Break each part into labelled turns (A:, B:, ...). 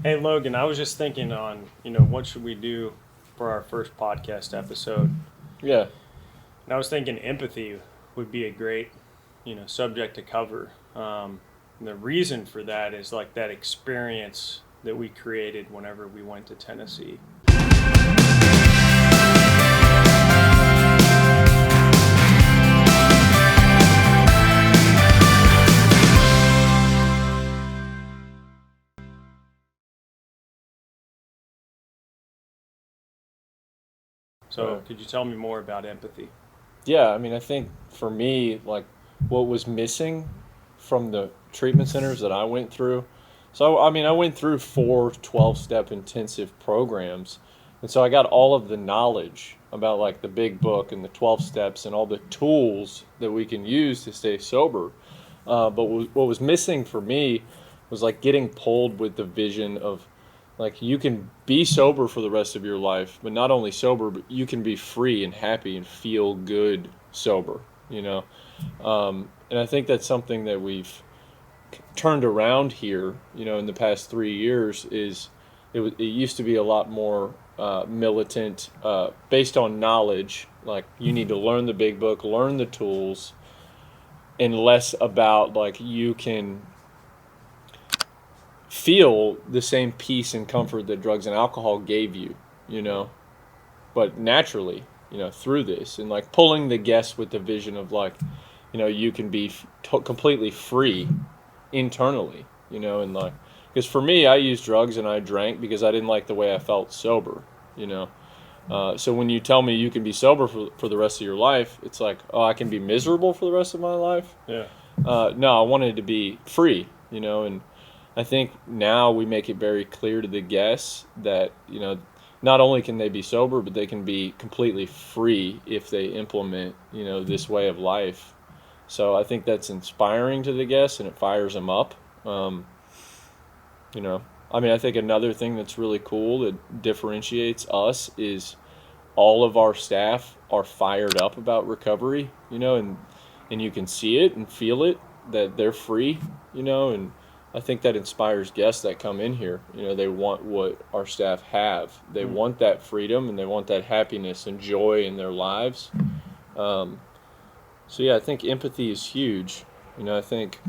A: Hey Logan, I was just thinking on, what should we do for our first podcast episode?
B: Yeah.
A: And I was thinking empathy would be a great, subject to cover. And the reason for that is like that experience that we created whenever we went to Tennessee. So,
B: Right.
A: could you tell me more about empathy?
B: Yeah, I mean, I think for me, like what was missing from the treatment centers that I went through. So, I mean, I went through 4 12-step intensive programs. And so I got all of the knowledge about like the big book and the 12 steps and all the tools that we can use to stay sober. But what was missing for me was like getting pulled with the vision of like you can be sober for the rest of your life, but not only sober, but you can be free and happy and feel good sober, you know? And I think that's something that we've turned around here, in the past 3 years is it used to be a lot more militant, based on knowledge. Like you need to learn the big book, learn the tools, and less about like you can feel the same peace and comfort that drugs and alcohol gave you, you know, but naturally, through this and like pulling the guests with the vision of like, you can be completely free internally, and like, because for me, I used drugs and I drank because I didn't like the way I felt sober, you know. So when you tell me you can be sober for the rest of your life, it's like, oh, I can be miserable for the rest of my life.
A: Yeah.
B: No, I wanted to be free, and I think now we make it very clear to the guests that, not only can they be sober, but they can be completely free if they implement, this way of life. So I think that's inspiring to the guests and it fires them up. Um, you know, I mean, I think another thing that's really cool that differentiates us is all of our staff are fired up about recovery, and you can see it and feel it that they're free, and I think that inspires guests that come in here. They want what our staff have. They
A: Hmm.
B: want that freedom and they want that happiness and joy in their lives. Um, so yeah, I think empathy is huge. I think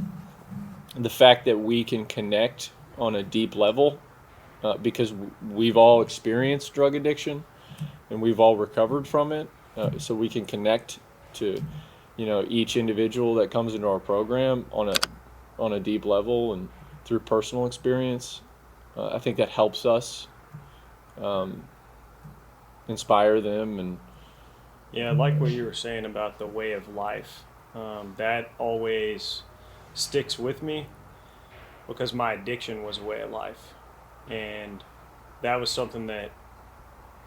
B: the fact that we can connect on a deep level, because we've all experienced drug addiction and we've all recovered from it, so we can connect to each individual that comes into our program on a deep level and through personal experience. I think that helps us um, inspire them and
A: Yeah, I like what you were saying about the way of life. That always sticks with me because my addiction was a way of life. And that was something that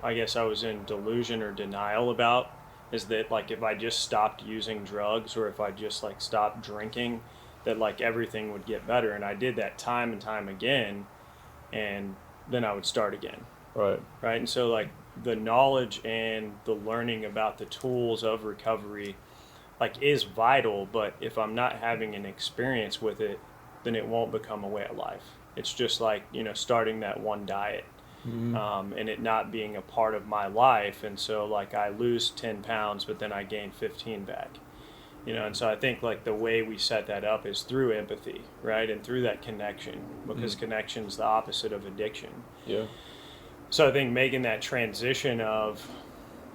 A: I guess I was in delusion or denial about, is that like if I just stopped using drugs or if I just like stopped drinking, that like everything would get better. And I did that time and time again, and then I would start again.
B: right.
A: Right. And so like the knowledge and the learning about the tools of recovery like is vital, but if I'm not having an experience with it, then it won't become a way of life. It's just like, starting that one diet,
B: Mm-hmm.
A: and it not being a part of my life. And so like I lose 10 pounds, but then I gain 15 back, and so I think like the way we set that up is through empathy, right? And through that connection, because
B: Mm.
A: connection is the opposite of addiction.
B: Yeah.
A: So I think making that transition of,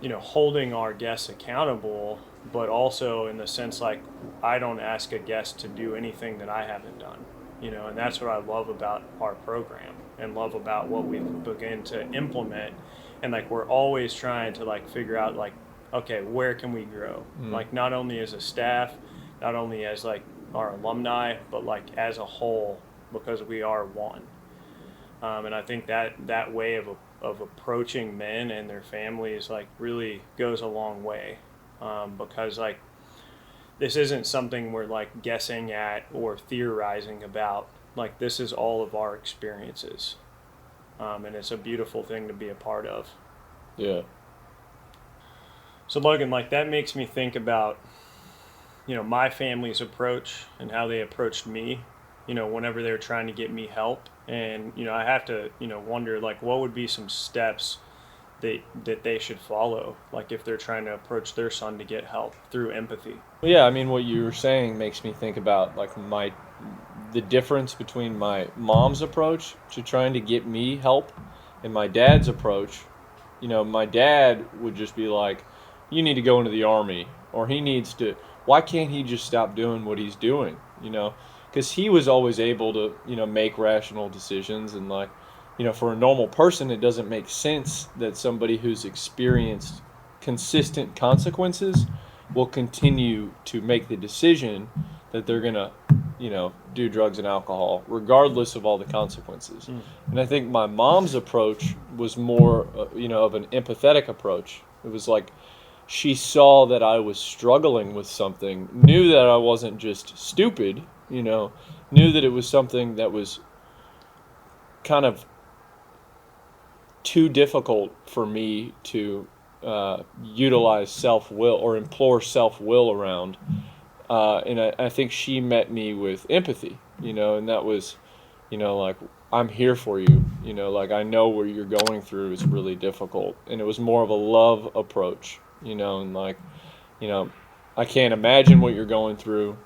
A: holding our guests accountable, but also in the sense like I don't ask a guest to do anything that I haven't done, and that's what I love about our program and love about what we've begun to implement. And like we're always trying to like figure out like, okay, where can we grow?
B: Mm.
A: Like not only as a staff, not only as like our alumni, but like as a whole, because we are one. And I think that way of approaching men and their families like really goes a long way, because like this isn't something we're like guessing at or theorizing about. Like this is all of our experiences, and it's a beautiful thing to be a part of.
B: Yeah.
A: So Logan, like that makes me think about my family's approach and how they approached me. whenever they're trying to get me help. And, I have to, wonder like what would be some steps that they should follow, like if they're trying to approach their son to get help through empathy.
B: Well, yeah, I mean, what you were saying makes me think about like the difference between my mom's approach to trying to get me help and my dad's approach. My dad would just be like, "You need to go into the army," or "He needs to. Why can't he just stop doing what he's doing?" Because he was always able to, make rational decisions, and like, for a normal person, it doesn't make sense that somebody who's experienced consistent consequences will continue to make the decision that they're going to, do drugs and alcohol, regardless of all the consequences. And I think my mom's approach was more, of an empathetic approach. It was like she saw that I was struggling with something, knew that I wasn't just stupid, knew that it was something that was kind of too difficult for me to utilize self-will or implore self-will around. And I think she met me with empathy, and that was, like, I'm here for you, like I know where you're going through is really difficult. And it was more of a love approach, and like, I can't imagine what you're going through.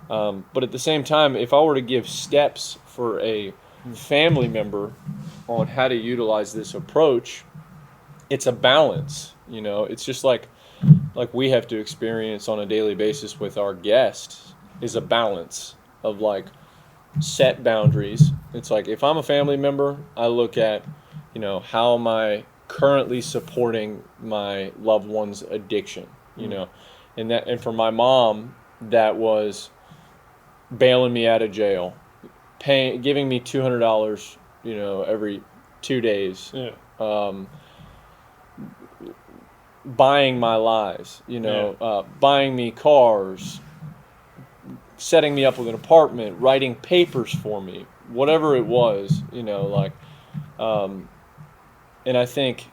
B: But at the same time, if I were to give steps for a family member on how to utilize this approach, it's a balance. It's just like we have to experience on a daily basis with our guests, is a balance of like set boundaries. It's like if I'm a family member, I look at, how am I currently supporting my loved one's addiction, and for my mom, that was bailing me out of jail, giving me $200, every 2 days.
A: Yeah.
B: Buying my lies, buying me cars, setting me up with an apartment, writing papers for me, whatever it was, and I think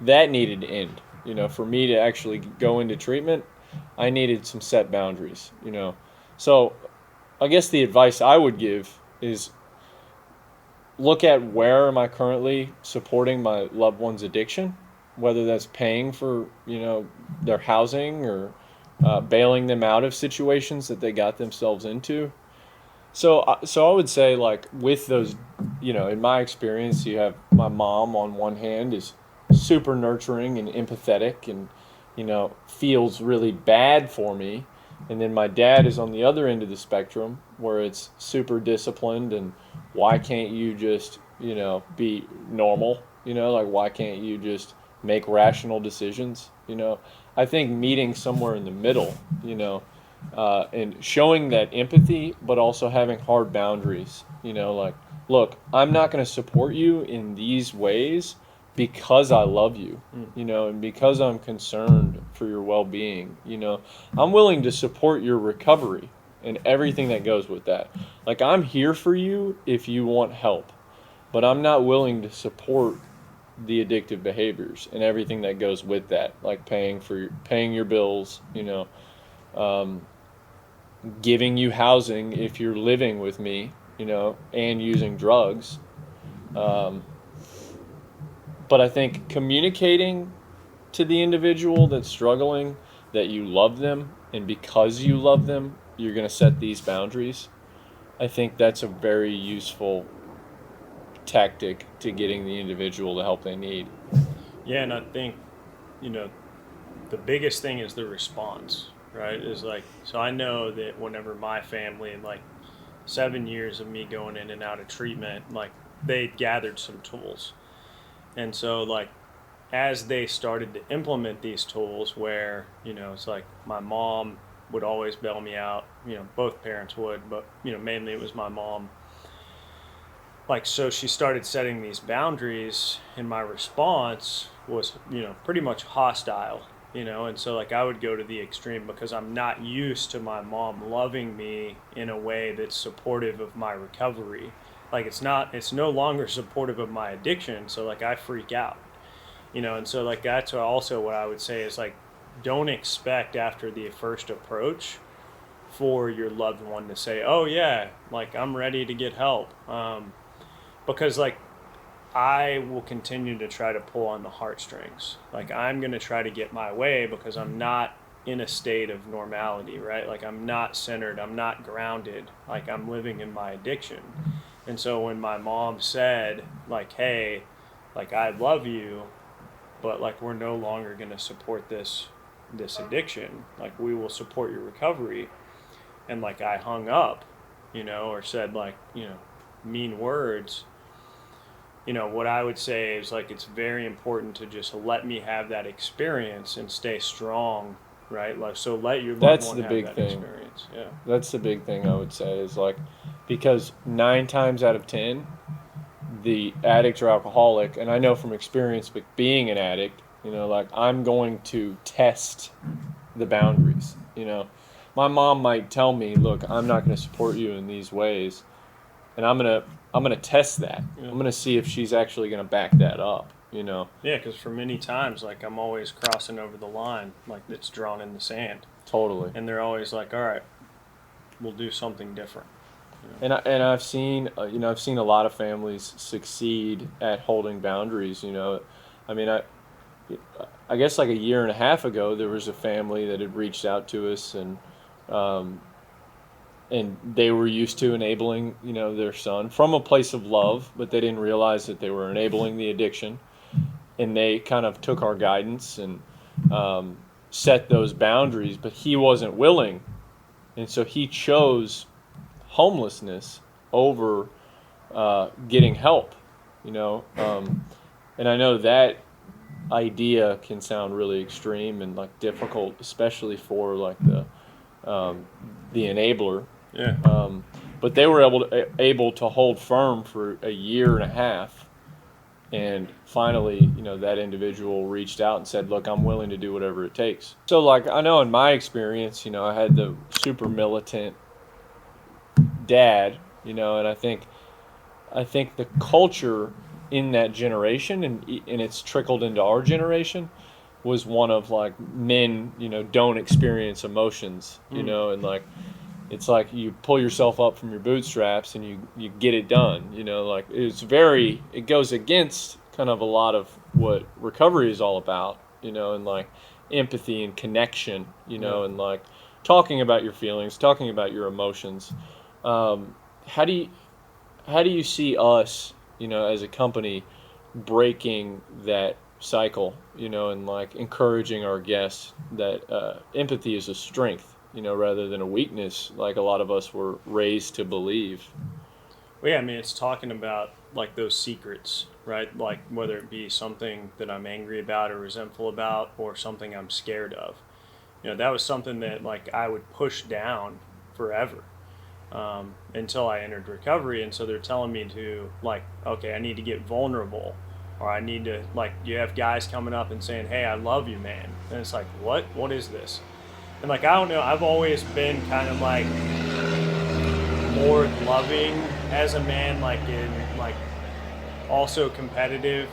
B: that needed to end. For me to actually go into treatment, I needed some set boundaries, So I guess the advice I would give is look at where am I currently supporting my loved one's addiction, whether that's paying for, their housing or bailing them out of situations that they got themselves into. So I would say, like, with those, in my experience, you have my mom on one hand is super nurturing and empathetic and, feels really bad for me. And then my dad is on the other end of the spectrum where it's super disciplined and why can't you just, be normal, like why can't you just make rational decisions, I think meeting somewhere in the middle, and showing that empathy, but also having hard boundaries, like, look, I'm not going to support you in these ways because I love you, and because I'm concerned for your well-being, I'm willing to support your recovery and everything that goes with that. Like, I'm here for you if you want help, but I'm not willing to support the addictive behaviors and everything that goes with that, like paying your bills, giving you housing if you're living with me, and using drugs. But I think communicating to the individual that's struggling that you love them, and because you love them, you're going to set these boundaries. I think that's a very useful tactic to getting the individual the help they need.
A: Yeah, and I think, the biggest thing is the response, right? Is like, so I know that whenever my family, in like 7 years of me going in and out of treatment, like they gathered some tools. And so like as they started to implement these tools where, it's like my mom would always bail me out, both parents would, but, mainly it was my mom. Like, so she started setting these boundaries and my response was, pretty much hostile, and so like I would go to the extreme because I'm not used to my mom loving me in a way that's supportive of my recovery. Like it's no longer supportive of my addiction. So like I freak out, and so like also what I would say is like, don't expect after the first approach for your loved one to say, oh yeah, like I'm ready to get help. Because like I will continue to try to pull on the heartstrings. Like I'm going to try to get my way because I'm not in a state of normality, right? Like I'm not centered, I'm not grounded, like I'm living in my addiction. And so when my mom said like, hey, like I love you, but like we're no longer going to support this addiction, like we will support your recovery, and like I hung up, or said like, mean words, what I would say is like it's very important to just let me have that experience and stay strong, right? Like so let your loved
B: That's
A: one
B: the
A: have
B: big
A: that
B: thing.
A: experience. Yeah.
B: That's the big thing I would say is like, because 9 times out of 10, the addict or alcoholic, and I know from experience, but being an addict, like I'm going to test the boundaries. My mom might tell me, "Look, I'm not going to support you in these ways," and I'm gonna test that.
A: Yeah.
B: I'm gonna see if she's actually going to back that up.
A: Yeah, because for many times, like I'm always crossing over the line, like it's drawn in the sand,
B: Totally.
A: and they're always like, "All right, we'll do something different."
B: And I've seen I've seen a lot of families succeed at holding boundaries. I mean I guess like a year and a half ago there was a family that had reached out to us, um, and they were used to enabling their son from a place of love, but they didn't realize that they were enabling the addiction, and they kind of took our guidance and um, set those boundaries, but he wasn't willing, and so he chose homelessness over getting help, and I know that idea can sound really extreme and like difficult, especially for like um, the enabler.
A: Yeah.
B: But they were able to hold firm for a year and a half, and finally, that individual reached out and said, "Look, I'm willing to do whatever it takes." So, like I know in my experience, I had the super militant dad, and I think the culture in that generation, and it's trickled into our generation, was one of like men, don't experience emotions, and like it's like you pull yourself up from your bootstraps and you get it done, like it goes against kind of a lot of what recovery is all about, and like empathy and connection,
A: Yeah.
B: and like talking about your feelings, talking about your emotions. Um, how do you how do you see us, as a company, breaking that cycle, and like encouraging our guests that empathy is a strength, rather than a weakness, like a lot of us were raised to believe.
A: Well, yeah, I mean, it's talking about like those secrets, right? Like whether it be something that I'm angry about or resentful about, or something I'm scared of. That was something that like I would push down forever, until I entered recovery. And so they're telling me to like, okay, I need to get vulnerable, or I need to like. You have guys coming up and saying, "Hey, I love you, man," and it's like, what? What is this? And like I don't know. I've always been kind of like more loving as a man, like in like also competitive,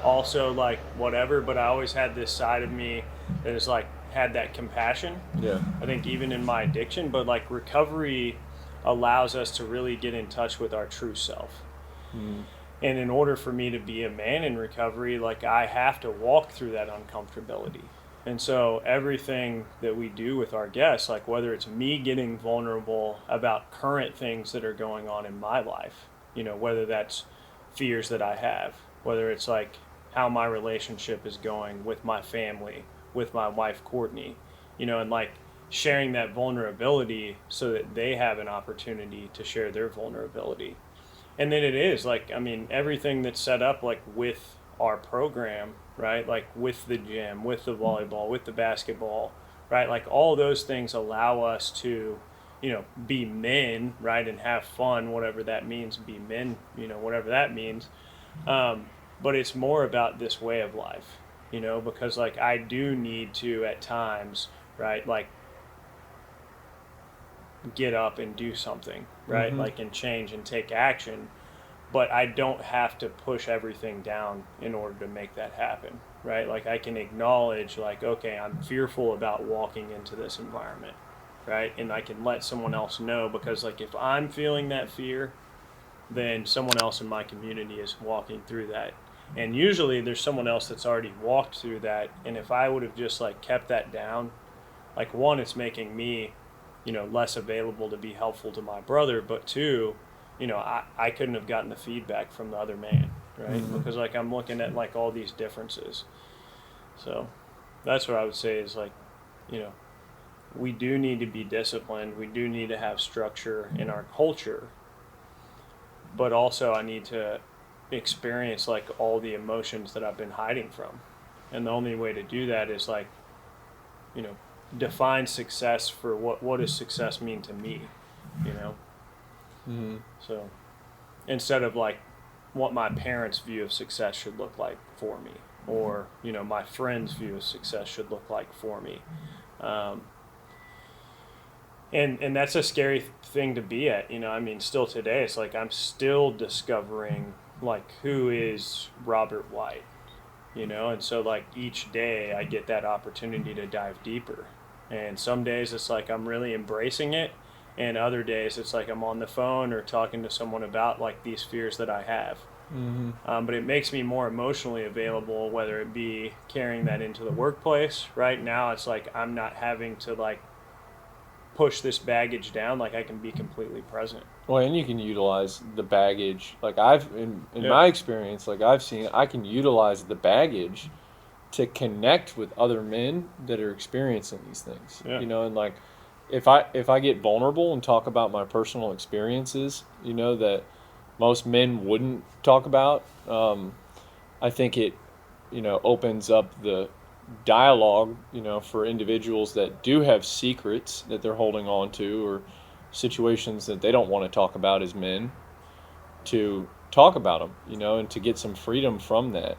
A: also like whatever. But I always had this side of me that is like had that compassion.
B: Yeah.
A: I think even in my addiction, but like recovery allows us to really get in touch with our true self.
B: Mm.
A: And in order for me to be a man in recovery, like I have to walk through that uncomfortability. And so everything that we do with our guests, like whether it's me getting vulnerable about current things that are going on in my life, whether that's fears that I have, whether it's like how my relationship is going with my family, with my wife Courtney, and like sharing that vulnerability so that they have an opportunity to share their vulnerability. And then it is like, I mean, everything that's set up like with our program, right? Like with the gym, with the volleyball, with the basketball, right? Like all those things allow us to, be men, right? And have fun, whatever that means, be men, whatever that means. Um, but it's more about this way of life, because like I do need to at times, right? Like get up and do something, right?
B: Mm-hmm.
A: Like and change and take action. But I don't have to push everything down in order to make that happen, right? Like I can acknowledge, like, okay, I'm fearful about walking into this environment. right? And I can let someone else know, because like if I'm feeling that fear, then someone else in my community is walking through that. And usually there's someone else that's already walked through that. And if I would have just like kept that down, like one, it's making me, less available to be helpful to my brother. But two, I couldn't have gotten the feedback from the other man, right?
B: Mm-hmm.
A: Because like I'm looking at like all these differences. So that's what I would say is like, you know, we do need to be disciplined. We do need to have structure in our culture. But also I need to experience like all the emotions that I've been hiding from. And the only way to do that is like, you know, define success for what does success mean to me, you know?
B: Mm-hmm.
A: So instead of like what my parents' view of success should look like for me, or, my friends' view of success should look like for me. Um, and that's a scary thing to be at, I mean, still today, it's like I'm still discovering like who is Robert White, and so like each day I get that opportunity to dive deeper. And some days it's like I'm really embracing it, and other days it's like I'm on the phone or talking to someone about like these fears that I have.
B: Mm-hmm.
A: But it makes me more emotionally available, whether it be carrying that into the workplace. Right now it's like I'm not having to like push this baggage down, like I can be completely present.
B: Well, and you can utilize the baggage. Like in
A: Yeah.
B: my experience, like I've seen, I can utilize the baggage to connect with other men that are experiencing these things.
A: Yeah.
B: And like if I get vulnerable and talk about my personal experiences, that most men wouldn't talk about, I think it, opens up the dialogue, for individuals that do have secrets that they're holding on to, or situations that they don't want to talk about as men, to talk about them, and to get some freedom from that.